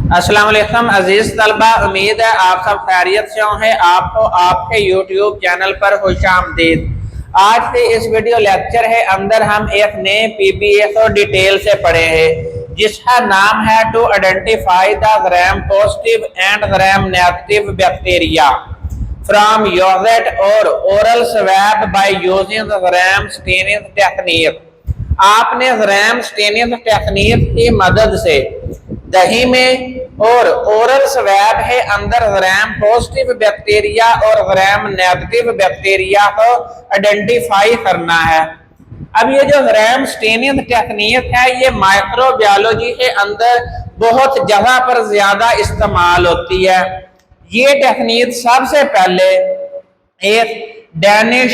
अस्सलाम वालेकुम अजीज तलबा, उम्मीद है आप सब खैरियत से होंगे। आपको आपके यूट्यूब चैनल पर खुशामदीद। आज के इस वीडियो लेक्चर है अंदर हम एक नए पीबीए को डिटेल से पढ़े हैं जिसका नाम है to identify the gram positive and gram negative bacteria from yoghurt और oral swab by using gram staining technique. आपने ग्राम स्टेनिंग टेक्निक की मदद से दही में और ओरल स्वैब है अंदर ग्राम पॉजिटिव बैक्टीरिया और ग्राम नेगेटिव बैक्टीरिया को आइडेंटिफाई करना है। अब ये जो ग्राम स्टेनिंग टेक्निक है ये माइक्रोबायोलॉजी के अंदर बहुत जगह पर ज्यादा इस्तेमाल होती है। ये टेक्निक सबसे पहले एक डैनिश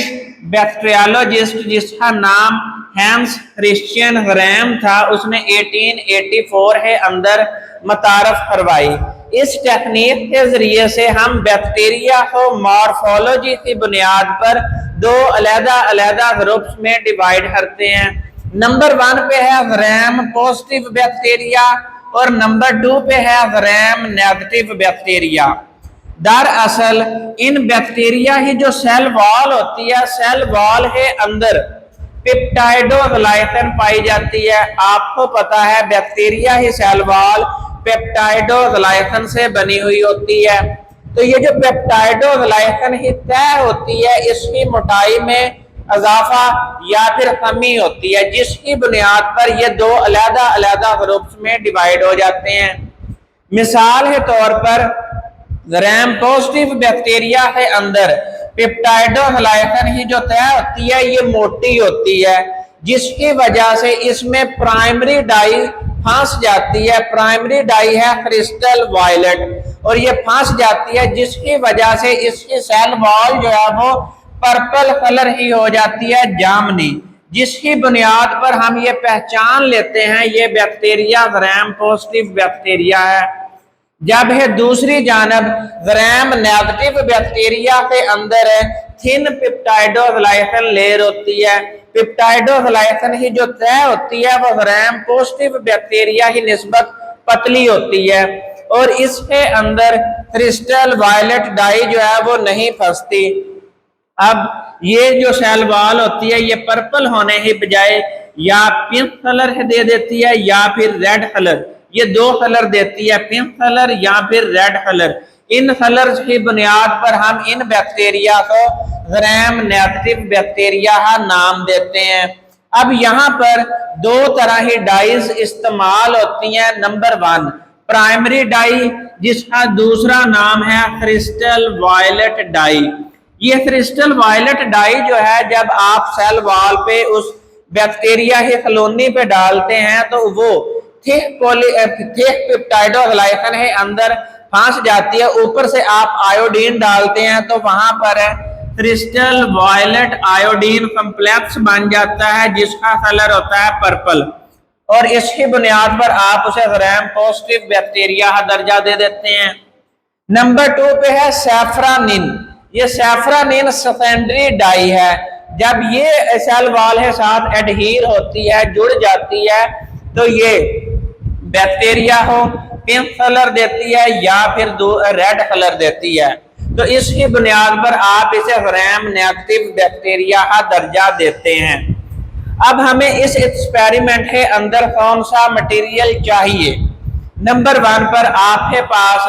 बैक्टीरियोलॉजिस्ट जिसका नाम हैंस क्रिश्चियन ग्राम था, उसने 1884 के अंदर मुतारफ करवाई। इस टेक्निक के जरिए से हम बैक्टीरिया को मॉर्फोलॉजी की बुनियाद पर दो अलग-अलग ग्रुप्स में डिवाइड करते हैं। नंबर 1 पे है ग्राम पॉजिटिव बैक्टीरिया और नंबर 2 पे है ग्राम नेगेटिव बैक्टीरिया। दरअसल इन बैक्टीरिया की जो सेल वॉल होती है, सेल वॉल के अंदर पेप्टाइडोग्लाइकन पाई जाती है। आपको पता है बैक्टीरिया की सेल वॉल पेप्टाइडोग्लाइकन से बनी हुई होती है। तो ये जो पेप्टाइडोग्लाइकन की तह होती है इसकी मोटाई में इजाफा या फिर कमी होती है, जिसकी बुनियाद पर ये दो अलग-अलग ग्रुप्स में डिवाइड हो जाते हैं। मिसाल के तौर पर ग्राम पॉजिटिव बैक्टीरिया के अंदर पेप्टाइडोग्लाइकन की जो तह होती है ये मोटी होती है, जिसकी वजह से इसमें प्राइमरी डाई फंस जाती है। प्राइमरी डाई है क्रिस्टल वायलेट और ये फंस जाती है, जिसकी वजह से इसकी सेल वॉल जो है वो पर्पल कलर ही हो जाती है, जामनी, जिसकी बुनियाद पर हम ये पहचान लेते हैं ये बैक्टीरिया ग्राम पॉजिटिव बैक्टीरिया है। जब है दूसरी जानब ग्राम नेगेटिव बैक्टीरिया के अंदर थिन पेप्टाइडोग्लाइकन लेयर होती है। पेप्टाइडोग्लाइकन की जो तह होती है वो ग्राम पॉजिटिव बैक्टीरिया की निस्बत पतली होती है और इसके अंदर क्रिस्टल वायलेट डाई जो है वो नहीं फंसती। अब ये जो सेल वॉल होती है ये पर्पल होने की बजाय या पिंक कलर दे देती है या फिर रेड कलर, ये दो कलर देती है, पिंक कलर या फिर रेड कलर। इन कलर्स की बुनियाद पर हम इन बैक्टीरिया को ग्राम नेगेटिव बैक्टीरिया का नाम देते हैं। अब यहाँ पर दो तरह की डाइज इस्तेमाल होती हैं। नंबर 1 प्राइमरी डाई जिसका दूसरा नाम है क्रिस्टल वायलेट डाई। ये क्रिस्टल वायलेट डाई जो है जब आप सेल वॉल पे उस बैक्टीरिया की कॉलोनी पे डालते हैं तो वो थिक पेप्टाइडोग्लाइकन है अंदर फंस जाती है। ऊपर से आप आयोडीन डालते हैं तो वहां पर क्रिस्टल वायलेट आयोडीन कॉम्प्लेक्स बन जाता है जिसका कलर होता है पर्पल और इसकी बुनियाद पर आप उसे ग्राम पॉजिटिव बैक्टीरिया का दर्जा दे देते हैं। नंबर 2 पे है सैफ्रानिन। ये सैफ्रानिन सेकेंडरी डाई है। जब ये सेल वॉल के साथ एडहीर होती है, जुड़ जाती है, तो ये बैक्टीरिया को पिंक कलर देती है या फिर रेड कलर देती है। तो इसकी बुनियाद पर आप इसे ग्राम नेगेटिव बैक्टीरिया का दर्जा देते हैं। अब हमें इस एक्सपेरिमेंट के अंदर कौन सा मटेरियल चाहिए? नंबर 1 पर आपके पास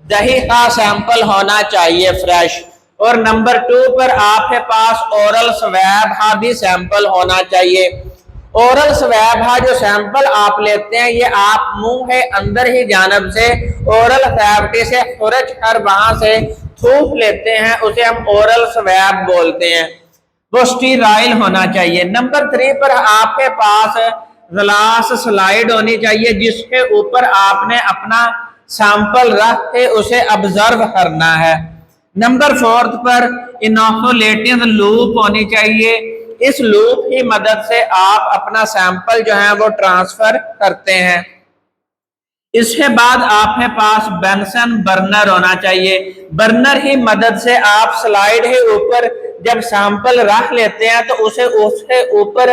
दही का सैंपल होना चाहिए फ्रेश, और नंबर 2 पर आपके पास ओरल स्वैब का भी सैंपल होना चाहिए। ओरल स्वैब का जो सैंपल आप लेते हैं ये आप मुंह के अंदर ही जानब से ओरल कैविटी से खुरच कर वहां से थूक लेते हैं, उसे हम ओरल स्वैब बोलते हैं। वो स्टीराइल होना चाहिए। नंबर 3 पर आपके पास ग्लास स्लाइड होनी चाहिए जिसके ऊपर आपने अपना सैंपल रख के उसे ऑब्जर्व करना है। नंबर 4 पर इनोकुलेटिंग लूप होनी चाहिए। इस लूप की मदद से आप अपना सैंपल जो है वो ट्रांसफर करते हैं। इसके बाद आपके पास बेंसन बर्नर होना चाहिए। बर्नर की मदद से आप स्लाइड के ऊपर जब सैंपल रख लेते हैं तो उसे उसके ऊपर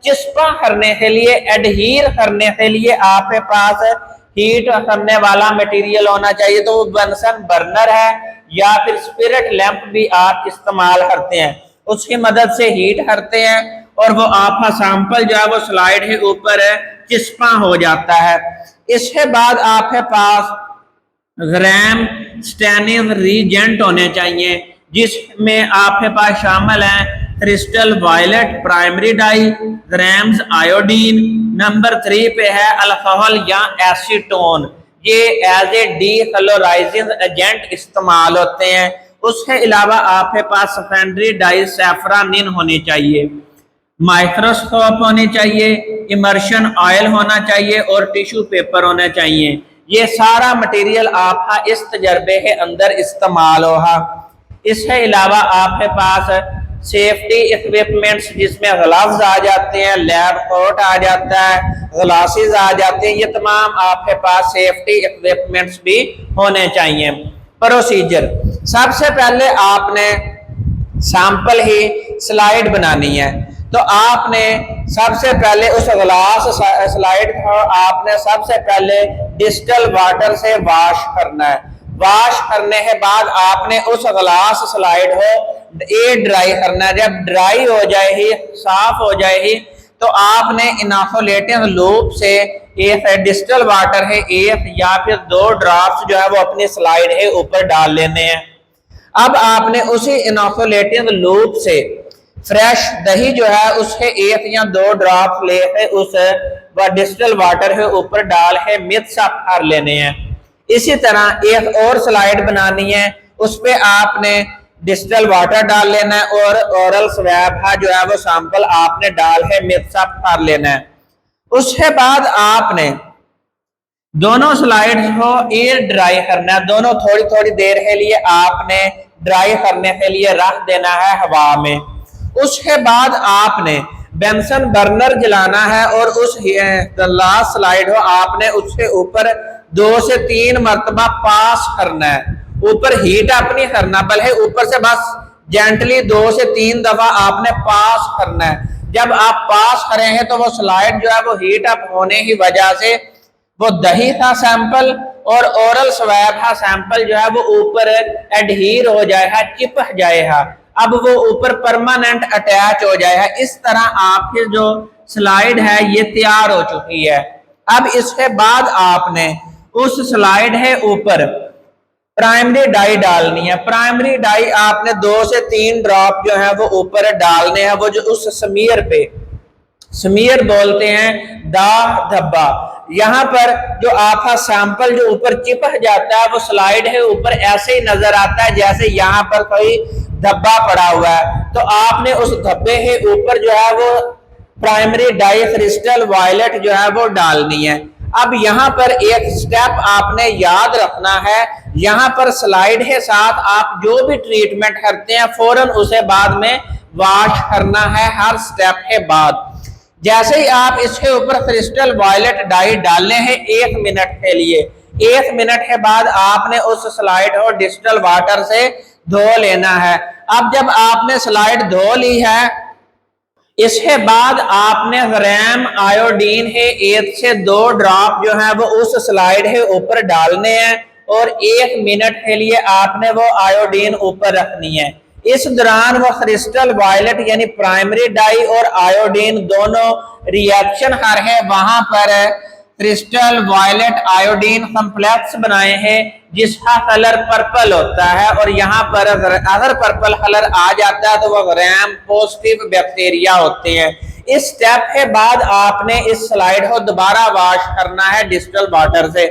चिपका करने के लिए, एडहीर करने के लिए आपके पास हीट करने वाला मटेरियल होना चाहिए, तो वो बंसन बर्नर है या फिर स्पिरिट लैंप भी आप इस्तेमाल करते हैं, उसकी मदद से हीट करते हैं और वो आपका सैंपल जो है वो स्लाइड है ऊपर चिस्पा हो जाता है। इसके बाद आपके पास ग्राम स्टैनिस रीजेंट होने चाहिए, जिसमें आपके पास शामिल हैं crystal violet primary dye, Gram's iodine, number 3 पे है अल्कोहल या एसीटोन, ये एज ए डीकलोराइजिंग एजेंट इस्तेमाल होते हैं। उसके अलावा आपके पास सेकेंडरी डाई सैफरानिन होनी चाहिए, माइक्रोस्कोप होनी चाहिए, इमर्शन ऑयल होना चाहिए और टिश्यू पेपर होना चाहिए। ये सारा मटेरियल आपका इस तजर्बे के अंदर इस्तेमाल होगा। इसके अलावा आपके पास सेफ्टी इक्विपमेंट्स जिसमें ग्लव्स आ जाते हैं, लैब कोट आ जाता है, ग्लासेस आ जाते हैं, ये तमाम आपके पास सेफ्टी इक्विपमेंट्स भी होने चाहिए। प्रोसीजर, सबसे पहले आपने सैंपल ही स्लाइड बनानी है, तो आपने सबसे पहले उस ग्लास स्लाइड को आपने सबसे पहले डिस्टिल वाटर से वॉश करना है। वॉश करने के बाद आपने उस ग्लास स्लाइड को एयर ड्राई करना है। जब ड्राई हो जाएगी, साफ हो जाएगी, तो आपने इनोकुलेटिंग लूप से एक डिस्टिल वाटर है 1 या फिर 2 ड्रॉप्स जो है वो अपनी स्लाइड है ऊपर डाल लेने हैं। अब आपने उसी इनोकुलेटिंग लूप से फ्रेश दही जो है उसके 1 या 2 ड्रॉप लेके उस डिस्टिल वाटर के ऊपर डाल के मिक्स अप कर लेने हैं। इसी तरह एक और स्लाइड बनानी है, उस पे आपने डिस्टिल वाटर डाल लेना है और ओरल स्वैब है जो है वो सैंपल आपने डाल के मिक्स अप कर लेना है। उसके बाद आपने दोनों स्लाइड्स को एयर ड्राई करना है, दोनों थोड़ी थोड़ी देर के लिए आपने ड्राई करने के लिए रख देना है हवा में। उसके बाद आपने बेंसन बर्नर जलाना है और उस लास्ट स्लाइड को आपने उसके ऊपर 2 से 3 मरतबा पास करना है, ऊपर हीट अप नहीं करना, बल्कि ऊपर से बस जेंटली 2 से 3 दफा आपने पास करना है। जब आप पास करेंगे तो वो स्लाइड जो है वो हीट अप होने की वजह से वो दही का सैंपल और ओरल स्वैब का सैंपल जो है वो ऊपर एडहीर हो जाएगा, चिपक जाएगा, अब वो ऊपर परमानेंट अटैच हो जाएगा। इस तरह आपकी जो स्लाइड है ये तैयार हो चुकी है। अब इसके बाद आपने उस स्लाइड है ऊपर प्राइमरी डाई डालनी है। प्राइमरी डाई आपने 2 से 3 ड्रॉप जो है वो ऊपर डालने हैं, वो जो उस स्मीयर पे, स्मीयर बोलते हैं दाग धब्बा, यहाँ पर जो आपका सैंपल जो ऊपर चिपक जाता है वो स्लाइड है ऊपर ऐसे ही नजर आता है जैसे यहाँ पर कोई धब्बा पड़ा हुआ है। तो आपने उस धब्बे के ऊपर जो है वो प्राइमरी डाई क्रिस्टल वायलेट जो है वो डालनी है। अब यहाँ पर एक स्टेप आपने याद रखना है, यहाँ पर स्लाइड के साथ आप जो भी ट्रीटमेंट करते हैं फौरन उसे बाद में वॉश करना है हर स्टेप के बाद। जैसे ही आप इसके ऊपर क्रिस्टल वायलेट डाई डालने हैं 1 मिनट के लिए, 1 मिनट के बाद आपने उस स्लाइड को डिस्टिल वाटर से धो लेना है। अब जब आपने स्लाइड धो ली है, इसके बाद आपने ग्राम आयोडीन है 1 से 2 ड्रॉप जो है वो उस स्लाइड के ऊपर डालने हैं और 1 मिनट के लिए आपने वो आयोडीन ऊपर रखनी है। इस दौरान वो क्रिस्टल वायलेट यानी प्राइमरी डाई और आयोडीन दोनों रिएक्शन कर है, वहां पर क्रिस्टल वायलेट आयोडीन कॉम्प्लेक्स बनाए हैं जिसका कलर पर्पल होता है, और यहाँ पर अगर पर्पल कलर आ जाता है तो वह ग्राम पॉजिटिव बैक्टीरिया होते हैं। इस स्टेप के बाद आपने इस स्लाइड को दोबारा वॉश करना है डिस्टिल वाटर से।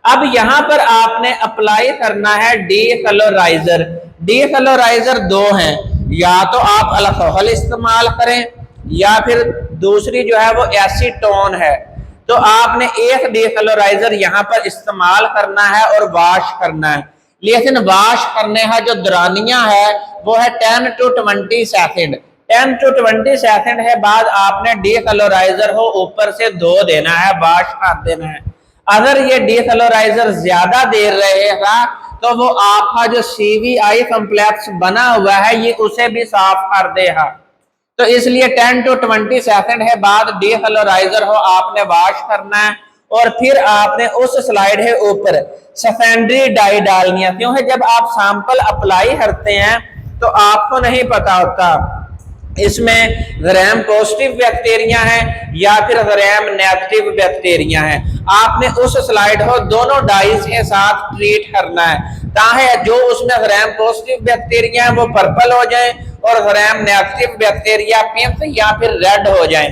अब यहाँ पर आपने अप्लाई करना है डीकलोराइजर। डीकलोराइजर 2 हैं, या तो आप अल्कोहल इस्तेमाल करें या फिर दूसरी जो है वो एसीटोन है। तो आपने एक डीकलोराइजर यहाँ पर इस्तेमाल करना है और वॉश करना है, लेकिन वॉश करने का जो दौरानिया है वो है 10 to 20 सेकंड। 10 to 20 सेकंड के बाद आपने डीकलोराइजर को ऊपर से धो देना है, वॉश कर देना है। अगर ये डीकलोराइजर ज्यादा देर रहेगा तो वो आपका जो CVI कॉम्प्लेक्स बना हुआ है ये उसे भी साफ कर देगा। तो इसलिए 10 to 20 सेकंड के बाद डीकलोराइजर को आपने वॉश करना है और फिर आपने उस स्लाइड के ऊपर सेकेंडरी डाई डालनी है, क्योंकि जब आप सैंपल अप्लाई करते हैं तो आपको नहीं पता होता इसमें ग्राम पॉजिटिव बैक्टीरिया है या फिर ग्राम नेगेटिव बैक्टीरिया है। आपने उस स्लाइड को दोनों डाइस के साथ ट्रीट करना है ताकि जो उसमें ग्राम पॉजिटिव बैक्टीरिया है वो पर्पल हो जाए और ग्राम नेगेटिव बैक्टीरिया पिंक या फिर रेड हो जाए।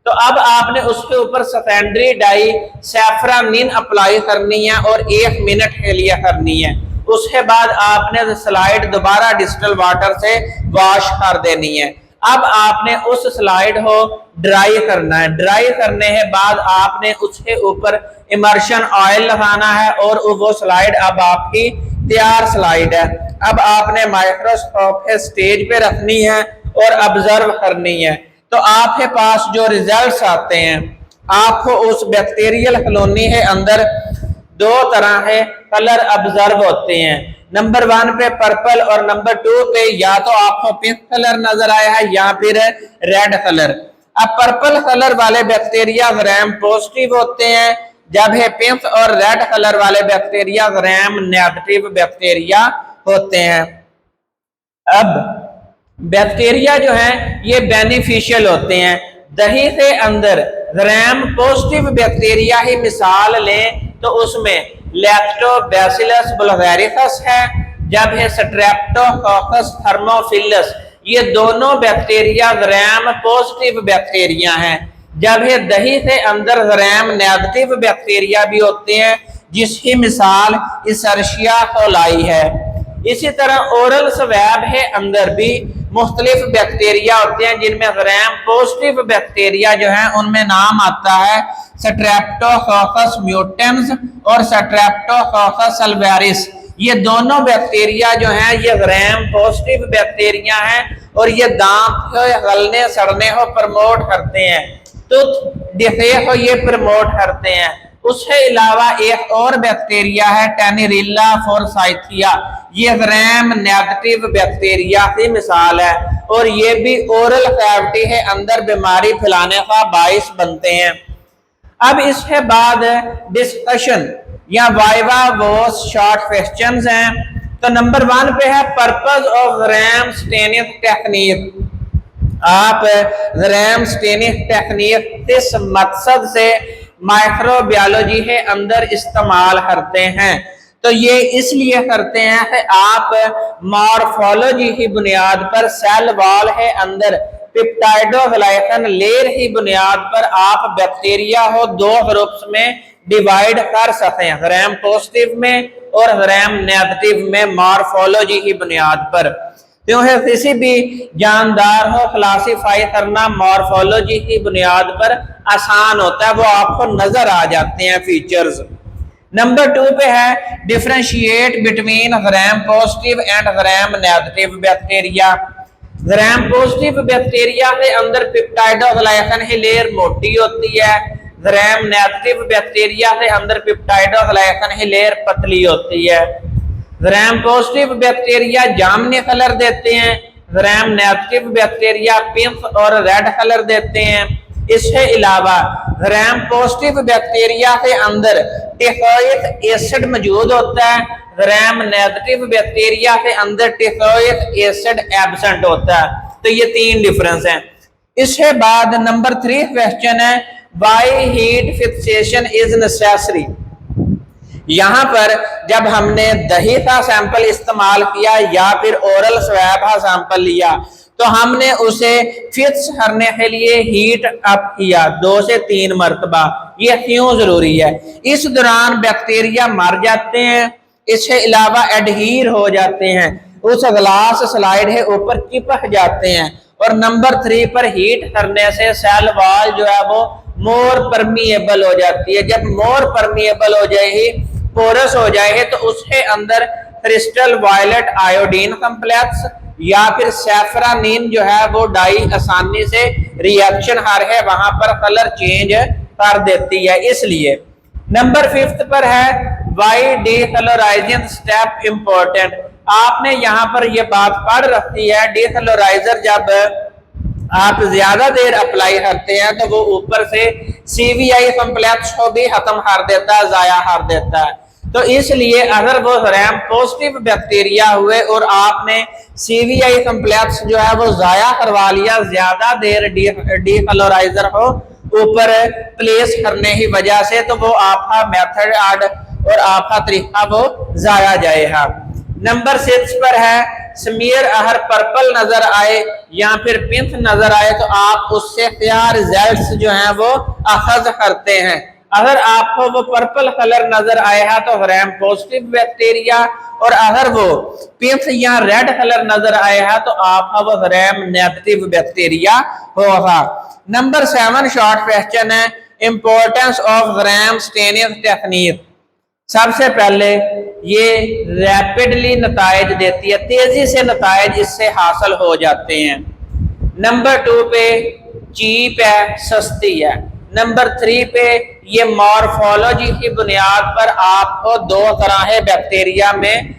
तो अब आपने उसके ऊपर सेकेंडरी डाई सैफ्रानिन अप्लाई करनी है और 1 मिनट के लिए करनी है। उसके बाद आपने स्लाइड दोबारा डिस्टिल वाटर से वॉश कर देनी है। अब आपने उस स्लाइड को ड्राई करना है। ड्राई करने के बाद आपने उसके ऊपर इमर्शन ऑयल लगाना है और वो स्लाइड अब आपकी तैयार स्लाइड है। अब आपने माइक्रोस्कोप के स्टेज पे रखनी है और ऑब्जर्व करनी है। तो आपके पास जो रिजल्ट्स आते हैं, आपको उस बैक्टीरियल कॉलोनी के अंदर 2 तरह के कलर ऑब्जर्व होते हैं। नंबर 1 पे पर्पल और नंबर 2 पे या तो आपको पिंक कलर नजर आया है या फिर रेड कलर। अब पर्पल कलर वाले बैक्टीरिया ग्राम पॉजिटिव होते हैं, जबकि पिंक और रेड कलर वाले बैक्टीरिया ग्राम नेगेटिव बैक्टीरिया होते हैं। अब बैक्टीरिया जो है ये बेनिफिशियल होते हैं। दही के अंदर ग्राम पॉजिटिव बैक्टीरिया ही मिसाल लें तो उसमें लैक्टोबैसिलस बुल्गारिकस है, जबकि स्ट्रेप्टोकोकस थर्मोफिलस ये दोनों बैक्टीरिया ग्राम पॉजिटिव बैक्टीरिया हैं। जबकि दही के अंदर ग्राम नेगेटिव बैक्टीरिया भी होते हैं, जिसकी मिसाल इशर्शिया कोलाई है। इसी तरह ओरल स्वैब के अंदर भी मुख्तलिफ बैक्टीरिया होते हैं, जिनमें ग्राम पॉजिटिव बैक्टीरिया जो है उनमें नाम आता है स्ट्रेप्टोकोकस म्यूटेंस और स्ट्रेप्टोकोकस अल्वेरिस। ये दोनों बैक्टीरिया जो हैं ये ग्राम पॉजिटिव बैक्टीरिया हैं और ये दांत को गलने सड़ने को प्रमोट करते हैं, टूथ डिके को ये प्रमोट करते हैं। उसके अलावा एक और बैक्टीरिया है टेनिरिल्ला फोर्साइथिया, ये ग्राम नेगेटिव बैक्टीरिया की मिसाल है और ये भी ओरल कैविटी के अंदर बीमारी फैलाने का बाइस बनते हैं। अब इसके बाद डिस्कशन या वाइवा वॉस शॉर्ट क्वेश्चंस हैं। तो नंबर 1 पे है purpose of gram staining technique. आप ग्राम स्टेनिंग टेक्निक किस मकसद से माइक्रोबायोलॉजी के अंदर इस्तेमाल करते हैं? तो ये इसलिए करते हैं कि आप मॉर्फोलॉजी की बुनियाद पर सेल वॉल के अंदर पेप्टाइडोग्लाइकन लेयर की बुनियाद पर आप बैक्टीरिया को 2 ग्रुप्स में डिवाइड कर सकें, ग्राम पॉजिटिव में और ग्राम नेगेटिव में मॉर्फोलॉजी की बुनियाद पर। क्योंकि किसी भी जानदार को क्लासिफाई करना मॉर्फोलॉजी की बुनियाद पर आसान होता है, वो आपको नजर आ जाते हैं फीचर्स। नंबर 2 पे है differentiate between gram positive and gram negative bacteria. Gram positive bacteria के अंदर पेप्टाइडोग्लाइकन की लेयर मोटी होती है, ग्राम नेगेटिव बैक्टीरिया के अंदर पेप्टाइडोग्लाइकन की लेयर पतली होती है। ग्राम पॉजिटिव बैक्टीरिया जामुनी कलर देते हैं, ग्राम नेगेटिव बैक्टीरिया पिंक और रेड कलर देते हैं। इसके अलावा ग्राम पॉजिटिव बैक्टीरिया के अंदर टिकोइक एसिड मौजूद होता है, ग्राम नेगेटिव बैक्टीरिया के अंदर टिकोइक एसिड एब्सेंट होता है। तो ये 3 डिफरेंस हैं। इसके बाद नंबर 3 क्वेश्चन है why heat fixation is necessary. यहाँ पर जब हमने दही का सैंपल इस्तेमाल किया या फिर ओरल स्वैब का सैंपल लिया तो हमने उसे फिक्स करने के लिए हीट अप किया 2 से 3 मरतबा। ये क्यों जरूरी है? इस दौरान बैक्टीरिया मर जाते हैं, इसके अलावा एडहीर हो जाते हैं, उस ग्लास स्लाइड के ऊपर चिपक जाते हैं। और नंबर 3 पर हीट करने से सेल वॉल जो है वो मोर परमिएबल हो जाती है। जब मोर परमिएबल हो जाएगी, पोरस हो जाएगी, तो उसके अंदर क्रिस्टल वायलेट आयोडीन कम्प्लेक्स या फिर सैफ्रानिन जो है वो डाई आसानी से रिएक्शन हर है वहां पर कलर चेंज कर देती है। इसलिए नंबर 5 पर है वाई डीकलोराइजिंग स्टेप इंपॉर्टेंट। आपने यहाँ पर यह बात पढ़ रखी है, डीकलोराइजर जब आप ज्यादा देर अप्लाई करते हैं तो वो ऊपर से CVI कॉम्प्लेक्स को भी खत्म कर देता है, जाया कर देता है। तो इसलिए अगर वो ग्राम पॉजिटिव बैक्टीरिया हुए और आपने CVI कॉम्प्लेक्स जो है वो जाया करवा लिया ज्यादा देर डीकलोराइजर को ऊपर प्लेस करने की वजह से, तो वो आपका मेथड और आपका तरीका वो जाया जाएगा। नंबर 6 पर है स्मीयर अगर पर्पल नजर आए या फिर पिंक नजर आए तो आप उससे क्या रिजल्ट्स जो हैं वो अखज करते हैं। अगर आपको वो पर्पल कलर नजर आया तो ग्राम पॉजिटिव बैक्टीरिया, और अगर वो पिंक या रेड कलर नजर आया तो आपका वो ग्राम नेगेटिव बैक्टीरिया होगा। नंबर 7 शॉर्ट क्वेश्चन है importance of gram staining technique. सबसे पहले ये रैपिडली नतायज देती है, तेजी से नतायज इससे हासिल हो जाते हैं। नंबर 2 पे चीप है, सस्ती है। नंबर 3 पे ये मॉर्फोलॉजी की बुनियाद पर आपको 2 तरह के बैक्टीरिया में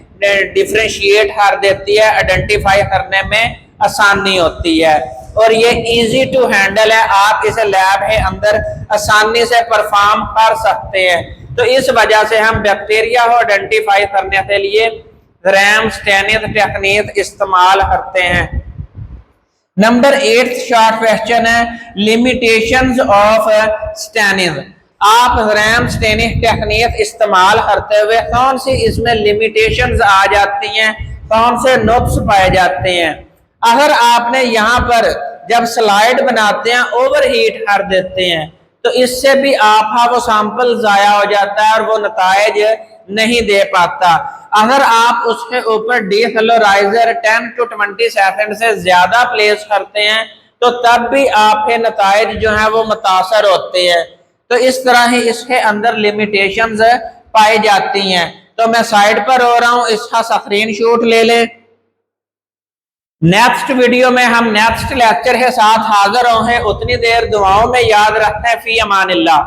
डिफ्रेंशिएट कर देती है, आइडेंटिफाई करने में आसानी होती है, और ये इजी टू हैंडल है, आप इसे लैब के अंदर आसानी से परफॉर्म कर सकते हैं। तो इस वजह से हम बैक्टीरिया को आइडेंटिफाई करने के लिए ग्राम स्टेनिंग टेक्निक इस्तेमाल करते हैं। नंबर 8 शॉर्ट क्वेश्चन है लिमिटेशंस ऑफ स्टेनिंग। आप ग्राम स्टेनिंग टेक्निक इस्तेमाल करते हुए कौन सी इसमें लिमिटेशंस आ जाती हैं, कौन से नुक्स पाए जाते हैं। अगर आपने यहाँ पर जब स्लाइड बनाते हैं ओवरहीट कर देते हैं तो इससे भी आपका वो सैंपल जाया हो जाता है और वो नतायज नहीं दे पाता। अगर आप उसके ऊपर डीकलोराइजर 10 to 20 सेकंड से ज्यादा प्लेस करते हैं तो तब भी आपके नतायज जो है वो मुतासर होते हैं। तो इस तरह ही इसके अंदर लिमिटेशंस पाई जाती हैं। तो मैं साइड पर हो रहा हूं, इसका स्क्रीनशॉट ले लें। नेक्स्ट वीडियो में हम नेक्स्ट लेक्चर के साथ हाजिर होंगे। उतनी देर दुआओं में याद रखते हैं। फी अमानिल्लाह।